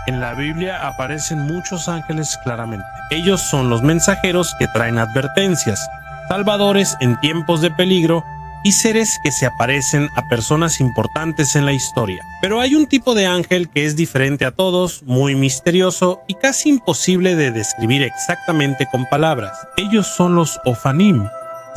En la Biblia aparecen muchos ángeles claramente. Ellos son los mensajeros que traen advertencias, salvadores en tiempos de peligro y seres que se aparecen a personas importantes en la historia. Pero hay un tipo de ángel que es diferente a todos, muy misterioso y casi imposible de describir exactamente con palabras. Ellos son los Ophanim,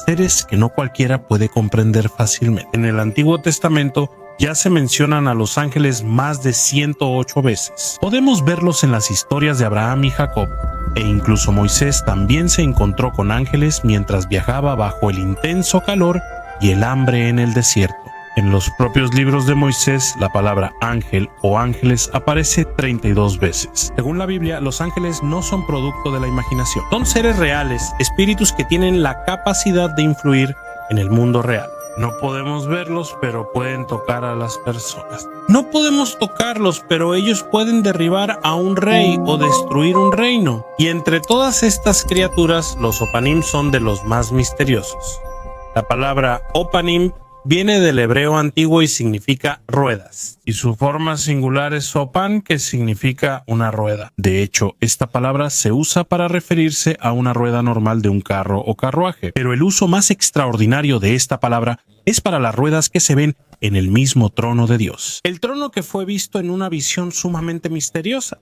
seres que no cualquiera puede comprender fácilmente. En el Antiguo Testamento ya se mencionan a los ángeles más de 108 veces. Podemos verlos en las historias de Abraham y Jacob, e incluso Moisés también se encontró con ángeles mientras viajaba bajo el intenso calor y el hambre en el desierto. En los propios libros de Moisés, la palabra ángel o ángeles aparece 32 veces. Según la Biblia, los ángeles no son producto de la imaginación. Son seres reales, espíritus que tienen la capacidad de influir en el mundo real. No podemos verlos, pero pueden tocar a las personas. No podemos tocarlos, pero ellos pueden derribar a un rey o destruir un reino. Y entre todas estas criaturas, los Ophanim son de los más misteriosos. La palabra Ophanim viene del hebreo antiguo y significa ruedas, y su forma singular es Opan, que significa una rueda. De hecho, esta palabra se usa para referirse a una rueda normal de un carro o carruaje, pero el uso más extraordinario de esta palabra es para las ruedas que se ven en el mismo trono de Dios. El trono que fue visto en una visión sumamente misteriosa.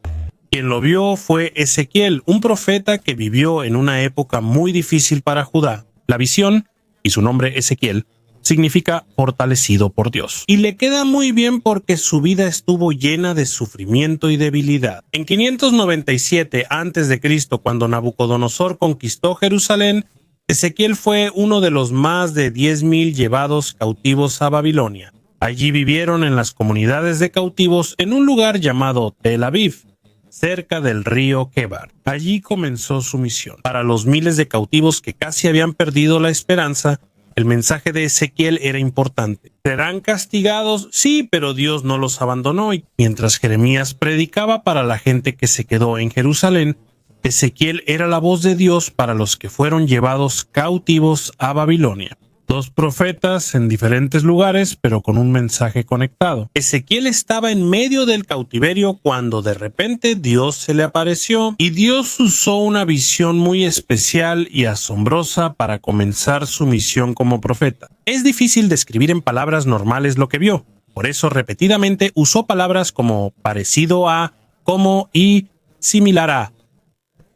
Quien lo vio fue Ezequiel, un profeta que vivió en una época muy difícil para Judá. La visión, y su nombre Ezequiel, significa fortalecido por Dios. Y le queda muy bien porque su vida estuvo llena de sufrimiento y debilidad. En 597 a.C., cuando Nabucodonosor conquistó Jerusalén, Ezequiel fue uno de los más de 10,000 llevados cautivos a Babilonia. Allí vivieron en las comunidades de cautivos en un lugar llamado Tel Aviv, cerca del río Quebar. Allí comenzó su misión. Para los miles de cautivos que casi habían perdido la esperanza, el mensaje de Ezequiel era importante. ¿Serán castigados? Sí, pero Dios no los abandonó. Y mientras Jeremías predicaba para la gente que se quedó en Jerusalén, Ezequiel era la voz de Dios para los que fueron llevados cautivos a Babilonia. Dos profetas en diferentes lugares, pero con un mensaje conectado. Ezequiel estaba en medio del cautiverio cuando de repente Dios se le apareció y Dios usó una visión muy especial y asombrosa para comenzar su misión como profeta. Es difícil describir en palabras normales lo que vio, por eso repetidamente usó palabras como parecido a, como y similar a,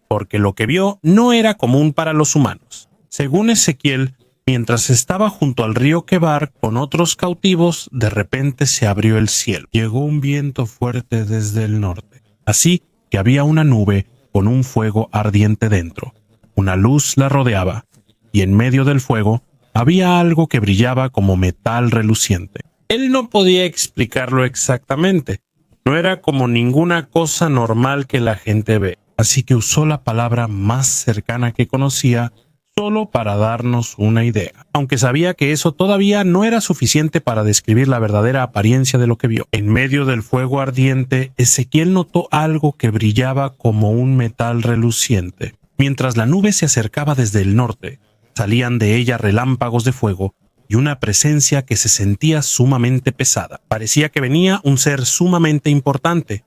porque lo que vio no era común para los humanos. Según Ezequiel, mientras estaba junto al río Quebar con otros cautivos, de repente se abrió el cielo. Llegó un viento fuerte desde el norte, así que había una nube con un fuego ardiente dentro. Una luz la rodeaba, y en medio del fuego había algo que brillaba como metal reluciente. Él no podía explicarlo exactamente. No era como ninguna cosa normal que la gente ve, así que usó la palabra más cercana que conocía solo para darnos una idea, aunque sabía que eso todavía no era suficiente para describir la verdadera apariencia de lo que vio. En medio del fuego ardiente, Ezequiel notó algo que brillaba como un metal reluciente. Mientras la nube se acercaba desde el norte, salían de ella relámpagos de fuego y una presencia que se sentía sumamente pesada. Parecía que venía un ser sumamente importante.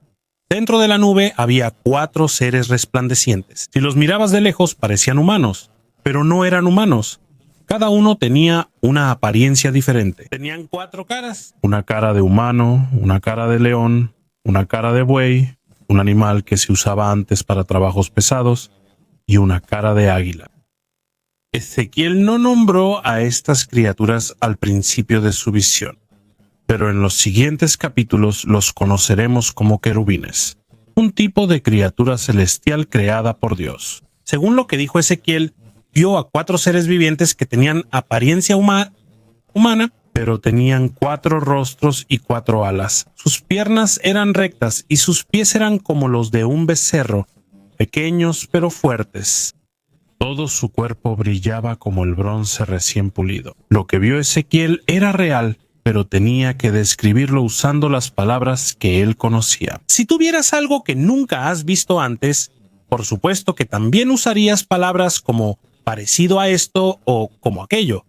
Dentro de la nube había 4 seres resplandecientes. Si los mirabas de lejos, parecían humanos, pero no eran humanos. Cada uno tenía una apariencia diferente. Tenían 4 caras. Una cara de humano, una cara de león, una cara de buey, un animal que se usaba antes para trabajos pesados, y una cara de águila. Ezequiel no nombró a estas criaturas al principio de su visión, pero en los siguientes capítulos los conoceremos como querubines, un tipo de criatura celestial creada por Dios. Según lo que dijo Ezequiel, vio a 4 seres vivientes que tenían apariencia humana, pero tenían 4 rostros y 4 alas. Sus piernas eran rectas y sus pies eran como los de un becerro, pequeños pero fuertes. Todo su cuerpo brillaba como el bronce recién pulido. Lo que vio Ezequiel era real, pero tenía que describirlo usando las palabras que él conocía. Si tuvieras algo que nunca has visto antes, por supuesto que también usarías palabras como parecido a esto o como aquello.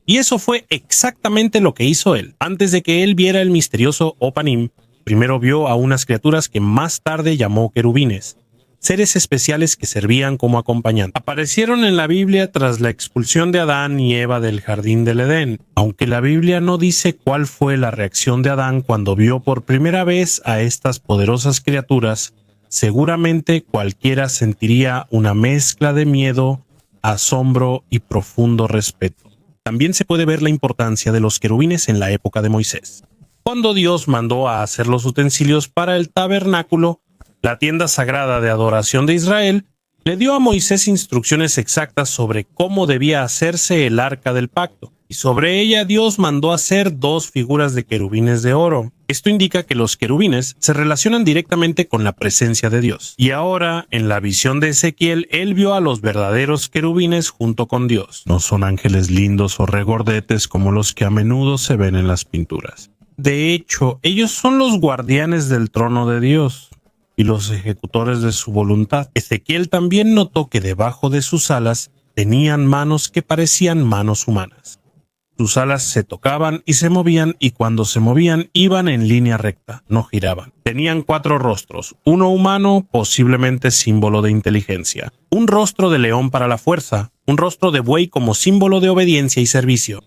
Y eso fue exactamente lo que hizo él. Antes de que él viera el misterioso Ophanim, Primero vio a unas criaturas que más tarde llamó querubines, seres especiales que servían como acompañantes. Aparecieron en la Biblia tras la expulsión de Adán y Eva del jardín del Edén, aunque la Biblia no dice cuál fue la reacción de Adán cuando vio por primera vez a estas poderosas criaturas. Seguramente cualquiera sentiría una mezcla de miedo, asombro y profundo respeto. También se puede ver la importancia de los querubines en la época de Moisés. Cuando Dios mandó a hacer los utensilios para el tabernáculo, la tienda sagrada de adoración de Israel, le dio a Moisés instrucciones exactas sobre cómo debía hacerse el arca del pacto, y sobre ella Dios mandó hacer 2 figuras de querubines de oro. Esto indica que los querubines se relacionan directamente con la presencia de Dios. Y ahora, en la visión de Ezequiel, él vio a los verdaderos querubines junto con Dios. No son ángeles lindos o regordetes como los que a menudo se ven en las pinturas. De hecho, ellos son los guardianes del trono de Dios y los ejecutores de su voluntad. Ezequiel también notó que debajo de sus alas tenían manos que parecían manos humanas. Sus alas se tocaban y se movían, y cuando se movían iban en línea recta, no giraban. Tenían 4 rostros, uno humano, posiblemente símbolo de inteligencia, un rostro de león para la fuerza, un rostro de buey como símbolo de obediencia y servicio,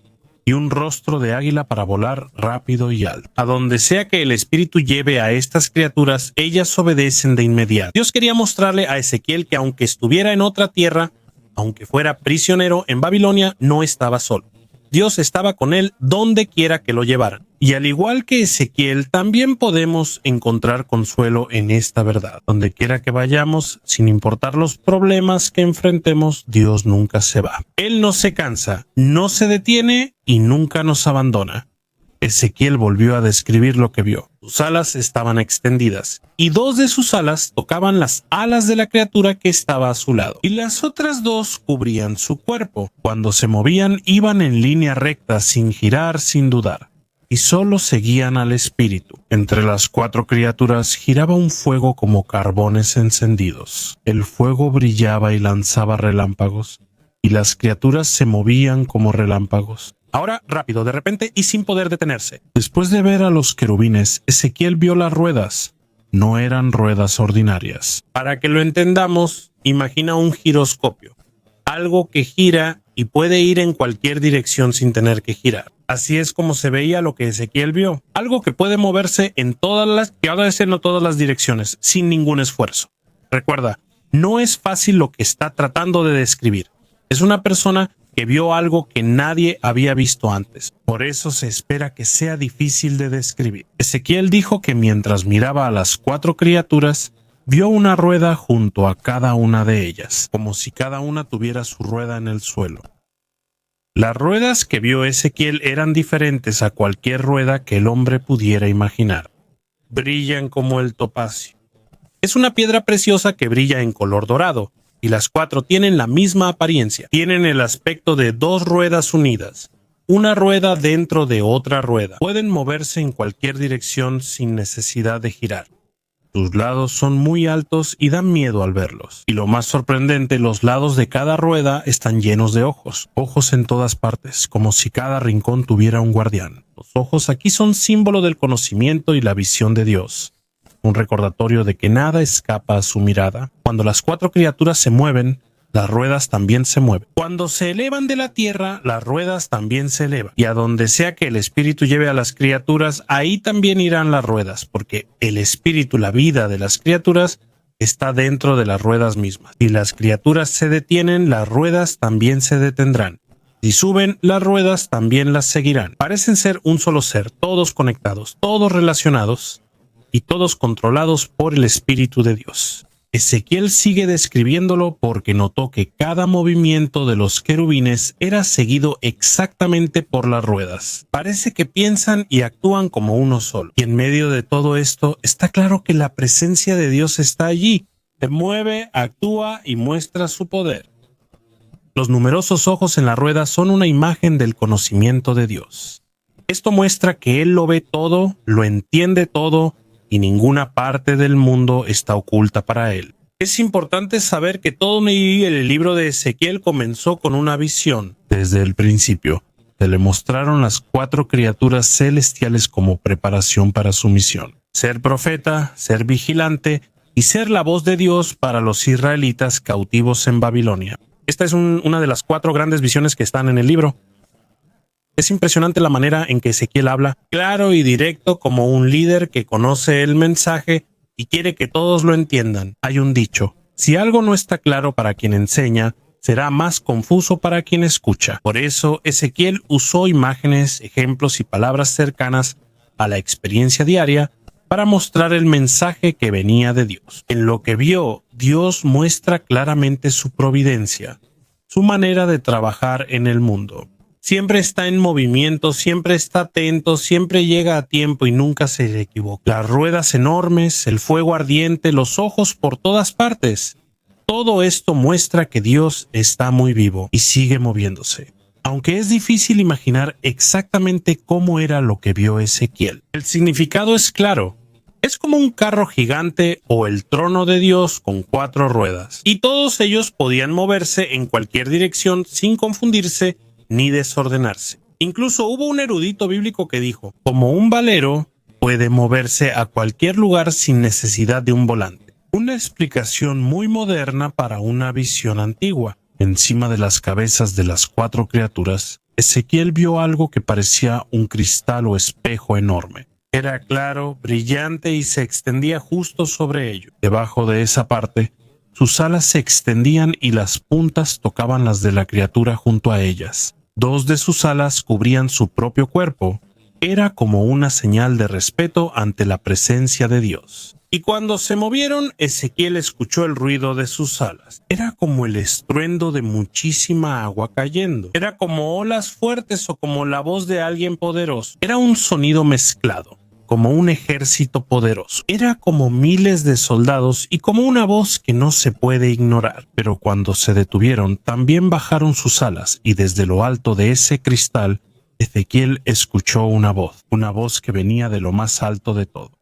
y un rostro de águila para volar rápido y alto. A donde sea que el espíritu lleve a estas criaturas, ellas obedecen de inmediato. Dios quería mostrarle a Ezequiel que aunque estuviera en otra tierra, aunque fuera prisionero en Babilonia, no estaba solo. Dios estaba con él donde quiera que lo llevaran. Y al igual que Ezequiel, también podemos encontrar consuelo en esta verdad. Donde quiera que vayamos, sin importar los problemas que enfrentemos, Dios nunca se va. Él no se cansa, no se detiene y nunca nos abandona. Ezequiel volvió a describir lo que vio. Sus alas estaban extendidas, y 2 de sus alas tocaban las alas de la criatura que estaba a su lado, y las otras 2 cubrían su cuerpo. Cuando se movían, iban en línea recta, sin girar, sin dudar, y solo seguían al espíritu. Entre las 4 criaturas giraba un fuego como carbones encendidos. El fuego brillaba y lanzaba relámpagos, y las criaturas se movían como relámpagos. Ahora, rápido, de repente y sin poder detenerse. Después de ver a los querubines, Ezequiel vio las ruedas. No eran ruedas ordinarias. Para que lo entendamos, imagina un giroscopio. Algo que gira y puede ir en cualquier dirección sin tener que girar. Así es como se veía lo que Ezequiel vio. Algo que puede moverse en todas las direcciones, sin ningún esfuerzo. Recuerda, no es fácil lo que está tratando de describir. Es una persona que vio algo que nadie había visto antes. Por eso se espera que sea difícil de describir. Ezequiel dijo que mientras miraba a las 4 criaturas, vio una rueda junto a cada una de ellas, como si cada una tuviera su rueda en el suelo. Las ruedas que vio Ezequiel eran diferentes a cualquier rueda que el hombre pudiera imaginar. Brillan como el topacio. Es una piedra preciosa que brilla en color dorado, y las 4 tienen la misma apariencia. Tienen el aspecto de 2 ruedas unidas, una rueda dentro de otra rueda. Pueden moverse en cualquier dirección sin necesidad de girar. Sus lados son muy altos y dan miedo al verlos. Y lo más sorprendente, los lados de cada rueda están llenos de ojos. Ojos en todas partes, como si cada rincón tuviera un guardián. Los ojos aquí son símbolo del conocimiento y la visión de Dios. Un recordatorio de que nada escapa a su mirada. Cuando las 4 criaturas se mueven, las ruedas también se mueven. Cuando se elevan de la tierra, las ruedas también se elevan. Y a donde sea que el espíritu lleve a las criaturas, ahí también irán las ruedas, porque el espíritu, la vida de las criaturas, está dentro de las ruedas mismas. Si las criaturas se detienen, las ruedas también se detendrán. Si suben, las ruedas también las seguirán. Parecen ser un solo ser, todos conectados, todos relacionados, y todos controlados por el Espíritu de Dios. Ezequiel sigue describiéndolo porque notó que cada movimiento de los querubines era seguido exactamente por las ruedas. Parece que piensan y actúan como uno solo. Y en medio de todo esto está claro que la presencia de Dios está allí. Se mueve, actúa y muestra su poder. Los numerosos ojos en la rueda son una imagen del conocimiento de Dios. Esto muestra que Él lo ve todo, lo entiende todo, y ninguna parte del mundo está oculta para él. Es importante saber que todo el libro de Ezequiel comenzó con una visión. Desde el principio, se le mostraron las 4 criaturas celestiales como preparación para su misión. ser profeta, ser vigilante y ser la voz de Dios para los israelitas cautivos en Babilonia. Esta es una de las 4 grandes visiones que están en el libro. Es impresionante la manera en que Ezequiel habla, claro y directo como un líder que conoce el mensaje y quiere que todos lo entiendan. Hay un dicho: si algo no está claro para quien enseña, será más confuso para quien escucha. Por eso, Ezequiel usó imágenes, ejemplos y palabras cercanas a la experiencia diaria para mostrar el mensaje que venía de Dios. En lo que vio, Dios muestra claramente su providencia, su manera de trabajar en el mundo. Siempre está en movimiento, siempre está atento, siempre llega a tiempo y nunca se equivoca. Las ruedas enormes, el fuego ardiente, los ojos por todas partes. Todo esto muestra que Dios está muy vivo y sigue moviéndose. Aunque es difícil imaginar exactamente cómo era lo que vio Ezequiel. El significado es claro. Es como un carro gigante o el trono de Dios con 4 ruedas. Y todos ellos podían moverse en cualquier dirección sin confundirse ni desordenarse. Incluso hubo un erudito bíblico que dijo: como un velero puede moverse a cualquier lugar sin necesidad de un volante. Una explicación muy moderna para una visión antigua. Encima de las cabezas de las 4 criaturas, Ezequiel vio algo que parecía un cristal o espejo enorme. Era claro, brillante y se extendía justo sobre ello. Debajo de esa parte, sus alas se extendían y las puntas tocaban las de la criatura junto a ellas. 2 de sus alas cubrían su propio cuerpo. Era como una señal de respeto ante la presencia de Dios. Y cuando se movieron, Ezequiel escuchó el ruido de sus alas. Era como el estruendo de muchísima agua cayendo. Era como olas fuertes o como la voz de alguien poderoso. Era un sonido mezclado, como un ejército poderoso. Era como miles de soldados y como una voz que no se puede ignorar. Pero cuando se detuvieron, también bajaron sus alas y desde lo alto de ese cristal, Ezequiel escuchó una voz que venía de lo más alto de todo.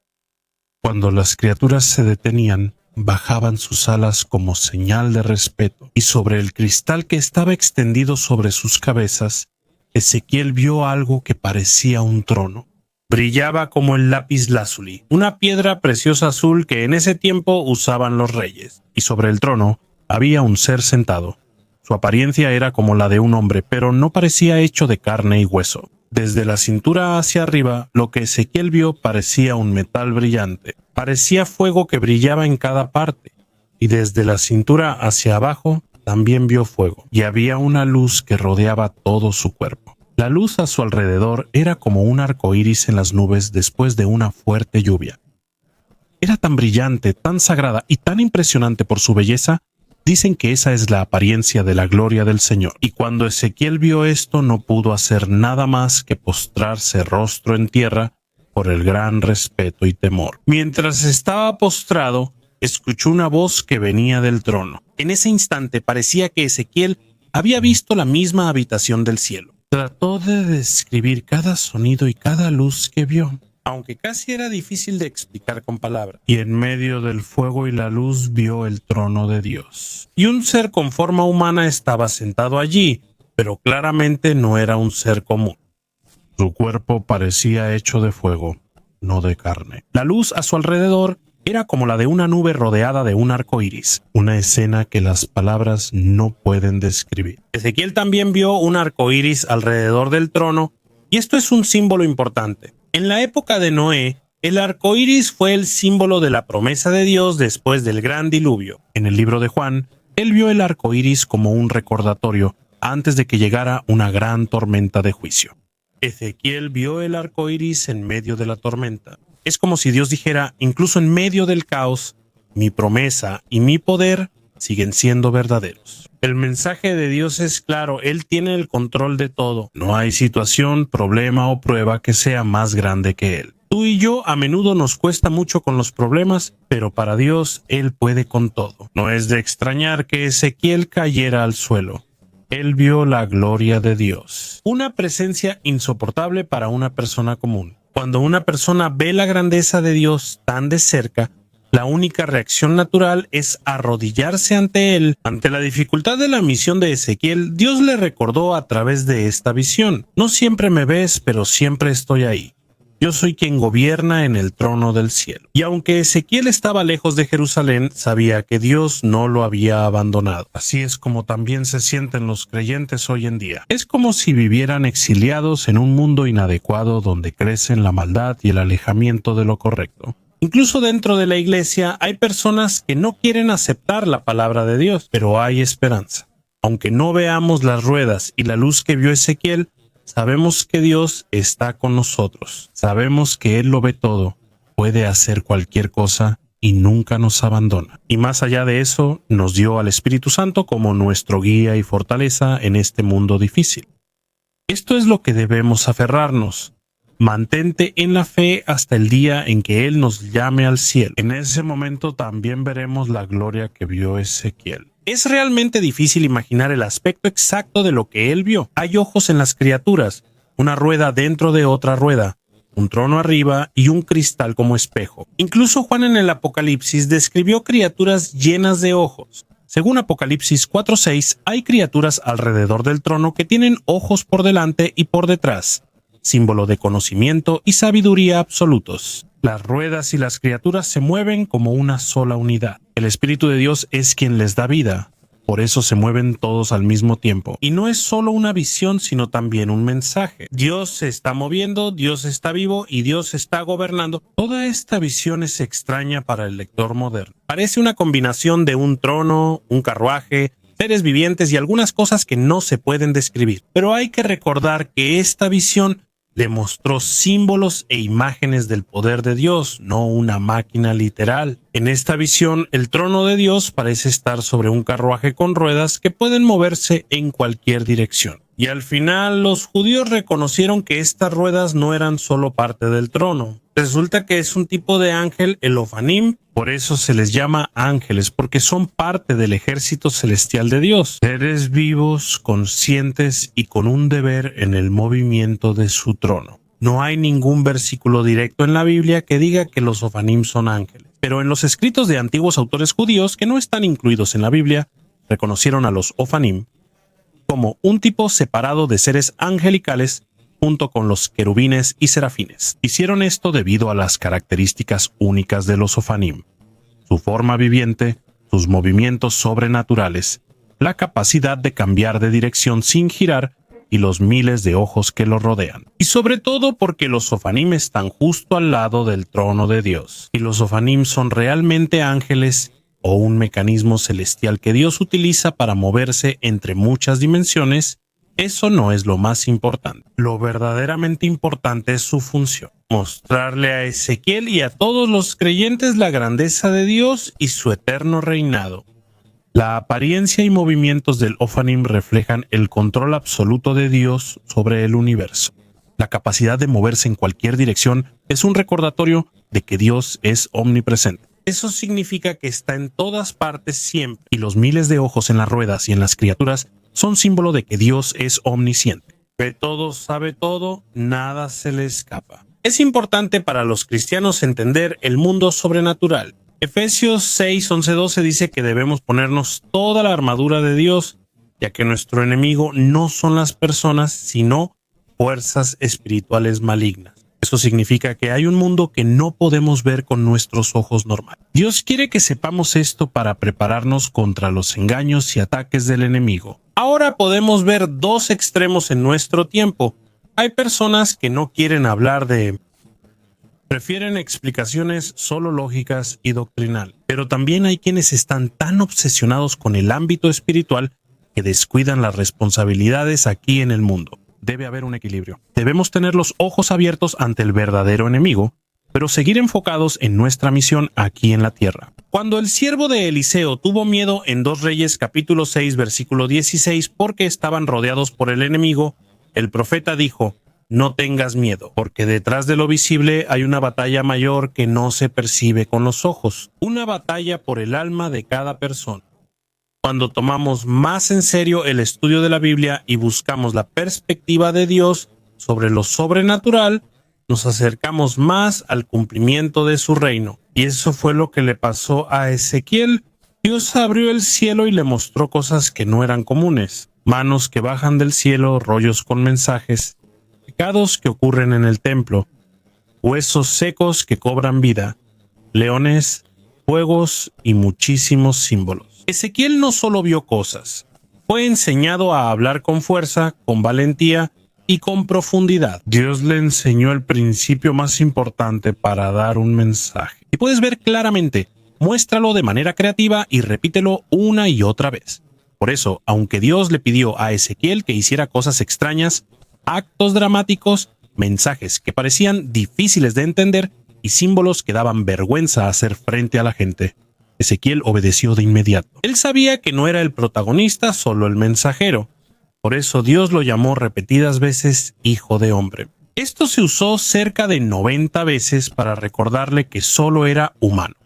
Cuando las criaturas se detenían, bajaban sus alas como señal de respeto, y sobre el cristal que estaba extendido sobre sus cabezas, Ezequiel vio algo que parecía un trono. Brillaba como el lápiz lázuli, una piedra preciosa azul que en ese tiempo usaban los reyes, y sobre el trono había un ser sentado. Su apariencia era como la de un hombre, pero no parecía hecho de carne y hueso. Desde la cintura hacia arriba, lo que Ezequiel vio parecía un metal brillante. Parecía fuego que brillaba en cada parte. Y desde la cintura hacia abajo, también vio fuego. Y había una luz que rodeaba todo su cuerpo. La luz a su alrededor era como un arco iris en las nubes después de una fuerte lluvia. Era tan brillante, tan sagrada y tan impresionante por su belleza. Dicen que esa es la apariencia de la gloria del Señor. Y cuando Ezequiel vio esto, no pudo hacer nada más que postrarse rostro en tierra por el gran respeto y temor. Mientras estaba postrado, escuchó una voz que venía del trono. En ese instante parecía que Ezequiel había visto la misma habitación del cielo. Trató de describir cada sonido y cada luz que vio, aunque casi era difícil de explicar con palabras. Y en medio del fuego y la luz vio el trono de Dios. Y un ser con forma humana estaba sentado allí, pero claramente no era un ser común. Su cuerpo parecía hecho de fuego, no de carne. La luz a su alrededor era como la de una nube rodeada de un arco iris, una escena que las palabras no pueden describir. Ezequiel también vio un arco iris alrededor del trono, y esto es un símbolo importante. En la época de Noé, el arco iris fue el símbolo de la promesa de Dios después del gran diluvio. En el libro de Juan, él vio el arco iris como un recordatorio antes de que llegara una gran tormenta de juicio. Ezequiel vio el arco iris en medio de la tormenta. Es como si Dios dijera, incluso en medio del caos, mi promesa y mi poder siguen siendo verdaderos. El mensaje de Dios es claro, Él tiene el control de todo. No hay situación, problema o prueba que sea más grande que Él. Tú y yo a menudo nos cuesta mucho con los problemas, pero para Dios Él puede con todo. No es de extrañar que Ezequiel cayera al suelo. Él vio la gloria de Dios. Una presencia insoportable para una persona común. Cuando una persona ve la grandeza de Dios tan de cerca, la única reacción natural es arrodillarse ante Él. Ante la dificultad de la misión de Ezequiel, Dios le recordó a través de esta visión: no siempre me ves, pero siempre estoy ahí. Yo soy quien gobierna en el trono del cielo. Y aunque Ezequiel estaba lejos de Jerusalén, sabía que Dios no lo había abandonado. Así es como también se sienten los creyentes hoy en día. Es como si vivieran exiliados en un mundo inadecuado donde crecen la maldad y el alejamiento de lo correcto. Incluso dentro de la iglesia hay personas que no quieren aceptar la palabra de Dios, pero hay esperanza. Aunque no veamos las ruedas y la luz que vio Ezequiel, sabemos que Dios está con nosotros. Sabemos que Él lo ve todo, puede hacer cualquier cosa y nunca nos abandona. Y más allá de eso, nos dio al Espíritu Santo como nuestro guía y fortaleza en este mundo difícil. Esto es lo que debemos aferrarnos. Mantente en la fe hasta el día en que Él nos llame al cielo. En ese momento también veremos la gloria que vio Ezequiel. Es realmente difícil imaginar el aspecto exacto de lo que él vio. Hay ojos en las criaturas, una rueda dentro de otra rueda, un trono arriba y un cristal como espejo. Incluso Juan en el Apocalipsis describió criaturas llenas de ojos. Según Apocalipsis 4:6, hay criaturas alrededor del trono que tienen ojos por delante y por detrás, símbolo de conocimiento y sabiduría absolutos. Las ruedas y las criaturas se mueven como una sola unidad. El Espíritu de Dios es quien les da vida. Por eso se mueven todos al mismo tiempo. Y no es solo una visión, sino también un mensaje. Dios se está moviendo, Dios está vivo y Dios está gobernando. Toda esta visión es extraña para el lector moderno. Parece una combinación de un trono, un carruaje, seres vivientes y algunas cosas que no se pueden describir. Pero hay que recordar que esta visión le mostró símbolos e imágenes del poder de Dios, no una máquina literal. En esta visión, el trono de Dios parece estar sobre un carruaje con ruedas que pueden moverse en cualquier dirección. Y al final, los judíos reconocieron que estas ruedas no eran solo parte del trono. Resulta que es un tipo de ángel, el Ofanim, por eso se les llama ángeles, porque son parte del ejército celestial de Dios. Seres vivos, conscientes y con un deber en el movimiento de su trono. No hay ningún versículo directo en la Biblia que diga que los Ofanim son ángeles. Pero en los escritos de antiguos autores judíos que no están incluidos en la Biblia, reconocieron a los Ofanim como un tipo separado de seres angelicales junto con los querubines y serafines. Hicieron esto debido a las características únicas de los Ofanim, su forma viviente, sus movimientos sobrenaturales, la capacidad de cambiar de dirección sin girar y los miles de ojos que los rodean. Y sobre todo porque los Ofanim están justo al lado del trono de Dios. Y los Ofanim son realmente ángeles o un mecanismo celestial que Dios utiliza para moverse entre muchas dimensiones, eso no es lo más importante. Lo verdaderamente importante es su función. Mostrarle a Ezequiel y a todos los creyentes la grandeza de Dios y su eterno reinado. La apariencia y movimientos del Ofanim reflejan el control absoluto de Dios sobre el universo. La capacidad de moverse en cualquier dirección es un recordatorio de que Dios es omnipresente. Eso significa que está en todas partes siempre, y los miles de ojos en las ruedas y en las criaturas son símbolo de que Dios es omnisciente. Ve todo, sabe todo, nada se le escapa. Es importante para los cristianos entender el mundo sobrenatural. Efesios 6, 11, 12 dice que debemos ponernos toda la armadura de Dios, ya que nuestro enemigo no son las personas, sino fuerzas espirituales malignas. Eso significa que hay un mundo que no podemos ver con nuestros ojos normales. Dios quiere que sepamos esto para prepararnos contra los engaños y ataques del enemigo. Ahora podemos ver dos extremos en nuestro tiempo. Hay personas que no quieren hablar prefieren explicaciones solo lógicas y doctrinales. Pero también hay quienes están tan obsesionados con el ámbito espiritual que descuidan las responsabilidades aquí en el mundo. Debe haber un equilibrio. Debemos tener los ojos abiertos ante el verdadero enemigo, pero seguir enfocados en nuestra misión aquí en la tierra. Cuando el siervo de Eliseo tuvo miedo en 2 Reyes capítulo 6 versículo 16 porque estaban rodeados por el enemigo, el profeta dijo: no tengas miedo, porque detrás de lo visible hay una batalla mayor que no se percibe con los ojos, una batalla por el alma de cada persona. Cuando tomamos más en serio el estudio de la Biblia y buscamos la perspectiva de Dios sobre lo sobrenatural, nos acercamos más al cumplimiento de su reino. Y eso fue lo que le pasó a Ezequiel. Dios abrió el cielo y le mostró cosas que no eran comunes. Manos que bajan del cielo, rollos con mensajes, pecados que ocurren en el templo. huesos secos que cobran vida, leones, fuegos y muchísimos símbolos. Ezequiel no solo vio cosas, fue enseñado a hablar con fuerza, con valentía y con profundidad. Dios le enseñó el principio más importante para dar un mensaje. Y puedes ver claramente, muéstralo de manera creativa y repítelo una y otra vez. Por eso, aunque Dios le pidió a Ezequiel que hiciera cosas extrañas, actos dramáticos, mensajes que parecían difíciles de entender y símbolos que daban vergüenza hacer frente a la gente, Ezequiel obedeció de inmediato. Él sabía que no era el protagonista, solo el mensajero. Por eso Dios lo llamó repetidas veces Hijo de Hombre. Esto se usó cerca de 90 veces para recordarle que solo era humano,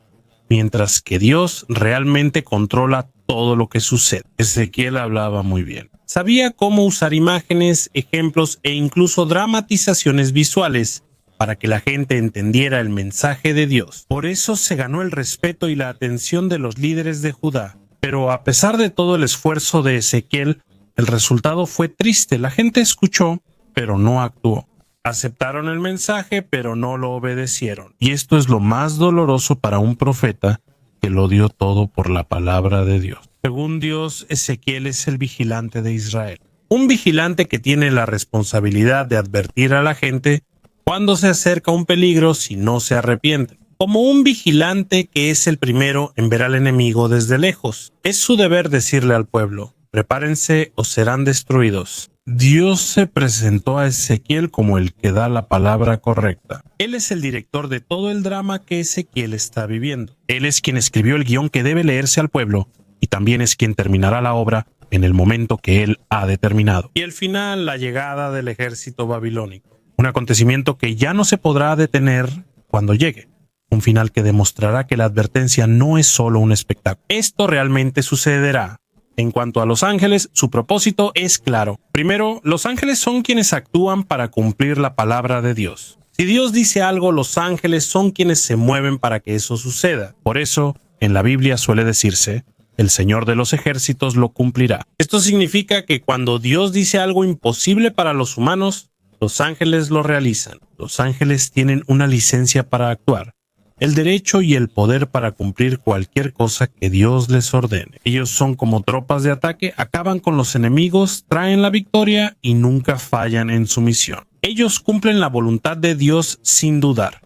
mientras que Dios realmente controla todo lo que sucede. Ezequiel hablaba muy bien. Sabía cómo usar imágenes, ejemplos e incluso dramatizaciones visuales para que la gente entendiera el mensaje de Dios. Por eso se ganó el respeto y la atención de los líderes de Judá. Pero a pesar de todo el esfuerzo de Ezequiel, el resultado fue triste. La gente escuchó, pero no actuó. Aceptaron el mensaje, pero no lo obedecieron. Y esto es lo más doloroso para un profeta que lo dio todo por la palabra de Dios. Según Dios, Ezequiel es el vigilante de Israel. Un vigilante que tiene la responsabilidad de advertir a la gente cuando se acerca un peligro si no se arrepiente. Como un vigilante que es el primero en ver al enemigo desde lejos. Es su deber decirle al pueblo: prepárense o serán destruidos. Dios se presentó a Ezequiel como el que da la palabra correcta. Él es el director de todo el drama que Ezequiel está viviendo. Él es quien escribió el guión que debe leerse al pueblo y también es quien terminará la obra en el momento que él ha determinado. Y al final, la llegada del ejército babilónico. Un acontecimiento que ya no se podrá detener cuando llegue. Un final que demostrará que la advertencia no es solo un espectáculo. Esto realmente sucederá. En cuanto a los ángeles, su propósito es claro. Primero, los ángeles son quienes actúan para cumplir la palabra de Dios. Si Dios dice algo, los ángeles son quienes se mueven para que eso suceda. Por eso, en la Biblia suele decirse: el Señor de los ejércitos lo cumplirá. Esto significa que cuando Dios dice algo imposible para los humanos, los ángeles lo realizan. Los ángeles tienen una licencia para actuar, el derecho y el poder para cumplir cualquier cosa que Dios les ordene. Ellos son como tropas de ataque, acaban con los enemigos, traen la victoria y nunca fallan en su misión. Ellos cumplen la voluntad de Dios sin dudar.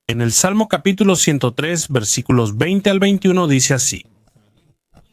En el Salmo capítulo 103, versículos 20 al 21 dice así: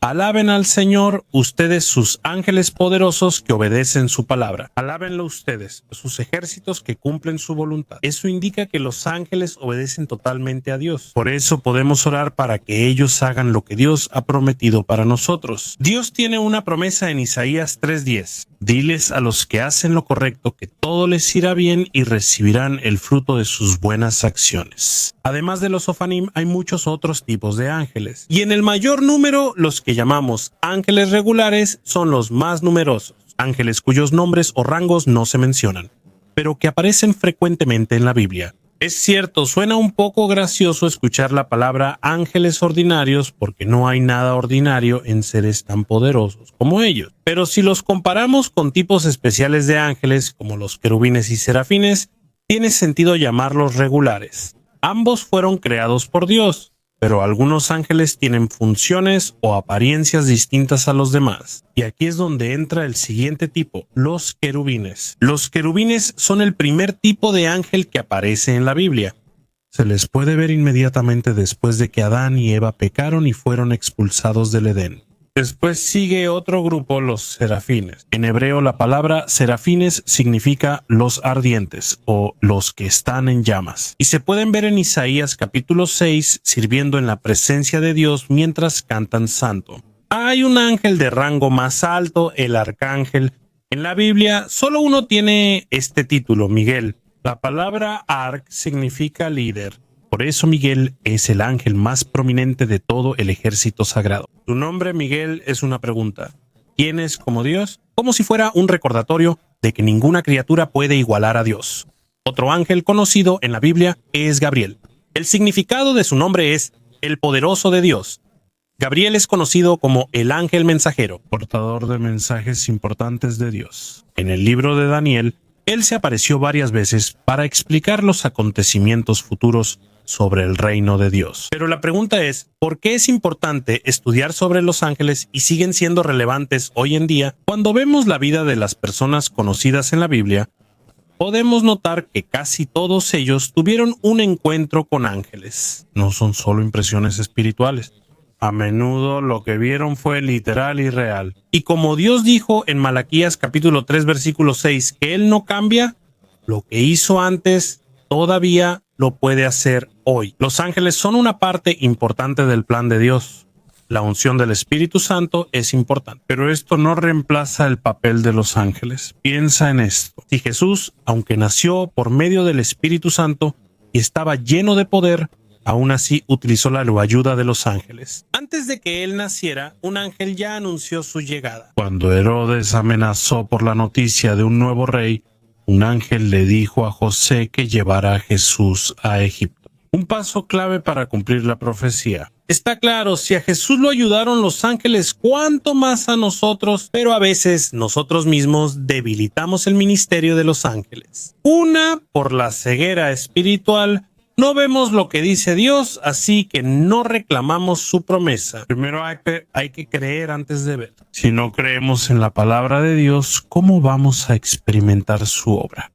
alaben al Señor, ustedes sus ángeles poderosos que obedecen su palabra. Alábenlo ustedes, sus ejércitos que cumplen su voluntad. Eso indica que los ángeles obedecen totalmente a Dios. Por eso podemos orar para que ellos hagan lo que Dios ha prometido para nosotros. Dios tiene una promesa en Isaías 3:10. Diles a los que hacen lo correcto que todo les irá bien y recibirán el fruto de sus buenas acciones. Además de los Ofanim, hay muchos otros tipos de ángeles. Y en el mayor número, los que llamamos ángeles regulares son los más numerosos. Ángeles cuyos nombres o rangos no se mencionan, pero que aparecen frecuentemente en la Biblia. Es cierto, suena un poco gracioso escuchar la palabra ángeles ordinarios porque no hay nada ordinario en seres tan poderosos como ellos. Pero si los comparamos con tipos especiales de ángeles como los querubines y serafines, tiene sentido llamarlos regulares. Ambos fueron creados por Dios, pero algunos ángeles tienen funciones o apariencias distintas a los demás. Y aquí es donde entra el siguiente tipo, los querubines. Los querubines son el primer tipo de ángel que aparece en la Biblia. Se les puede ver inmediatamente después de que Adán y Eva pecaron y fueron expulsados del Edén. Después sigue otro grupo, los serafines. En hebreo la palabra serafines significa los ardientes o los que están en llamas. Y se pueden ver en Isaías capítulo 6 sirviendo en la presencia de Dios mientras cantan santo. Hay un ángel de rango más alto, el arcángel. En la Biblia solo uno tiene este título, Miguel. La palabra arc significa líder. Por eso Miguel es el ángel más prominente de todo el ejército sagrado. Su nombre, Miguel, es una pregunta. ¿Quién es como Dios? Como si fuera un recordatorio de que ninguna criatura puede igualar a Dios. Otro ángel conocido en la Biblia es Gabriel. El significado de su nombre es el poderoso de Dios. Gabriel es conocido como el ángel mensajero, portador de mensajes importantes de Dios. En el libro de Daniel, Él se apareció varias veces para explicar los acontecimientos futuros sobre el reino de Dios. Pero la pregunta es, ¿por qué es importante estudiar sobre los ángeles y siguen siendo relevantes hoy en día? Cuando vemos la vida de las personas conocidas en la Biblia, podemos notar que casi todos ellos tuvieron un encuentro con ángeles. No son solo impresiones espirituales. A menudo lo que vieron fue literal y real. Y como Dios dijo en Malaquías capítulo 3 versículo 6 que Él no cambia, lo que hizo antes todavía lo puede hacer hoy. Los ángeles son una parte importante del plan de Dios. La unción del Espíritu Santo es importante, pero esto no reemplaza el papel de los ángeles. Piensa en esto. Si Jesús, aunque nació por medio del Espíritu Santo y estaba lleno de poder, aún así utilizó la ayuda de los ángeles. Antes de que él naciera, un ángel ya anunció su llegada. Cuando Herodes amenazó por la noticia de un nuevo rey, un ángel le dijo a José que llevara a Jesús a Egipto. Un paso clave para cumplir la profecía. Está claro, si a Jesús lo ayudaron los ángeles, ¿cuánto más a nosotros? Pero a veces nosotros mismos debilitamos el ministerio de los ángeles. Una, por la ceguera espiritual. No vemos lo que dice Dios, así que no reclamamos su promesa. Primero hay que creer antes de ver. Si no creemos en la palabra de Dios, ¿cómo vamos a experimentar su obra?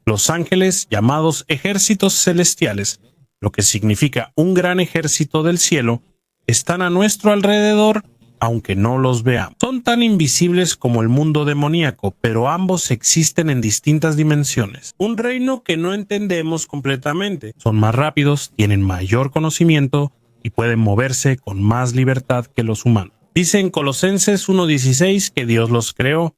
Los ángeles, llamados ejércitos celestiales, lo que significa un gran ejército del cielo, están a nuestro alrededor, aunque no los veamos. Son tan invisibles como el mundo demoníaco, pero ambos existen en distintas dimensiones. Un reino que no entendemos completamente. Son más rápidos, tienen mayor conocimiento y pueden moverse con más libertad que los humanos. Dice en Colosenses 1:16 que Dios los creó.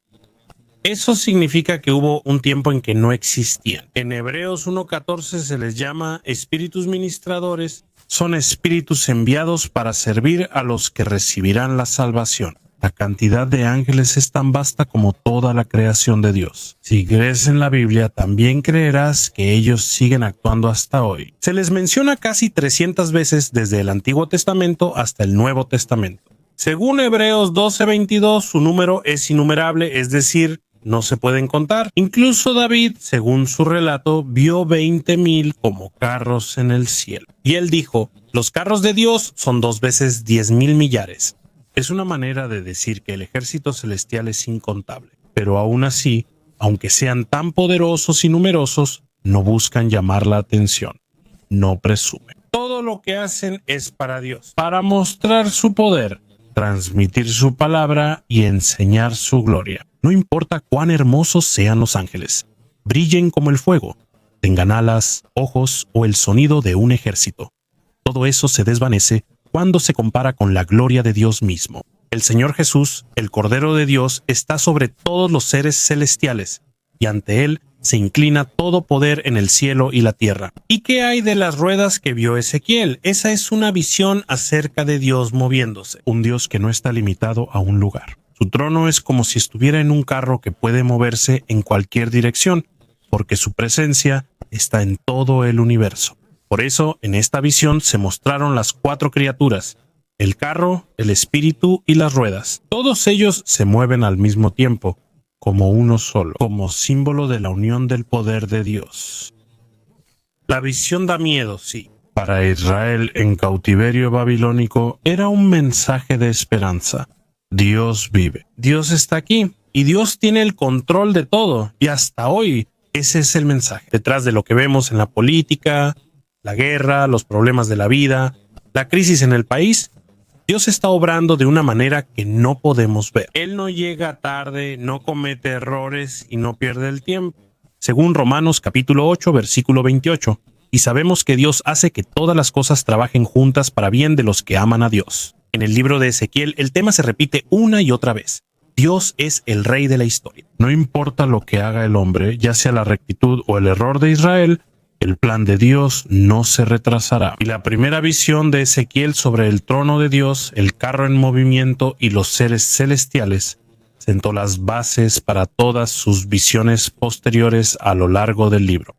Eso significa que hubo un tiempo en que no existían. En Hebreos 1:14 se les llama espíritus ministradores. Son espíritus enviados para servir a los que recibirán la salvación. La cantidad de ángeles es tan vasta como toda la creación de Dios. Si crees en la Biblia, también creerás que ellos siguen actuando hasta hoy. Se les menciona casi 300 veces desde el Antiguo Testamento hasta el Nuevo Testamento. Según Hebreos 12:22, su número es innumerable, es decir, no se pueden contar. Incluso David, según su relato, vio 20,000 como carros en el cielo. Y él dijo, los carros de Dios son 2 veces 10,000 millares. Es una manera de decir que el ejército celestial es incontable. Pero aún así, aunque sean tan poderosos y numerosos, no buscan llamar la atención. No presumen. Todo lo que hacen es para Dios, para mostrar su poder, transmitir su palabra y enseñar su gloria. No importa cuán hermosos sean los ángeles, brillen como el fuego, tengan alas, ojos o el sonido de un ejército. Todo eso se desvanece cuando se compara con la gloria de Dios mismo. El Señor Jesús, el Cordero de Dios, está sobre todos los seres celestiales, y ante Él se inclina todo poder en el cielo y la tierra. ¿Y qué hay de las ruedas que vio Ezequiel? Esa es una visión acerca de Dios moviéndose, un Dios que no está limitado a un lugar. Su trono es como si estuviera en un carro que puede moverse en cualquier dirección, porque su presencia está en todo el universo. Por eso, en esta visión se mostraron las 4 criaturas, el carro, el espíritu y las ruedas. Todos ellos se mueven al mismo tiempo, como uno solo, como símbolo de la unión del poder de Dios. La visión da miedo, sí. Para Israel en cautiverio babilónico era un mensaje de esperanza. Dios vive. Dios está aquí y Dios tiene el control de todo. Y hasta hoy ese es el mensaje. Detrás de lo que vemos en la política, la guerra, los problemas de la vida, la crisis en el país, Dios está obrando de una manera que no podemos ver. Él no llega tarde, no comete errores y no pierde el tiempo. Según Romanos capítulo 8, versículo 28. Y sabemos que Dios hace que todas las cosas trabajen juntas para bien de los que aman a Dios. En el libro de Ezequiel, el tema se repite una y otra vez. Dios es el rey de la historia. No importa lo que haga el hombre, ya sea la rectitud o el error de Israel, el plan de Dios no se retrasará. Y la primera visión de Ezequiel sobre el trono de Dios, el carro en movimiento y los seres celestiales sentó las bases para todas sus visiones posteriores a lo largo del libro.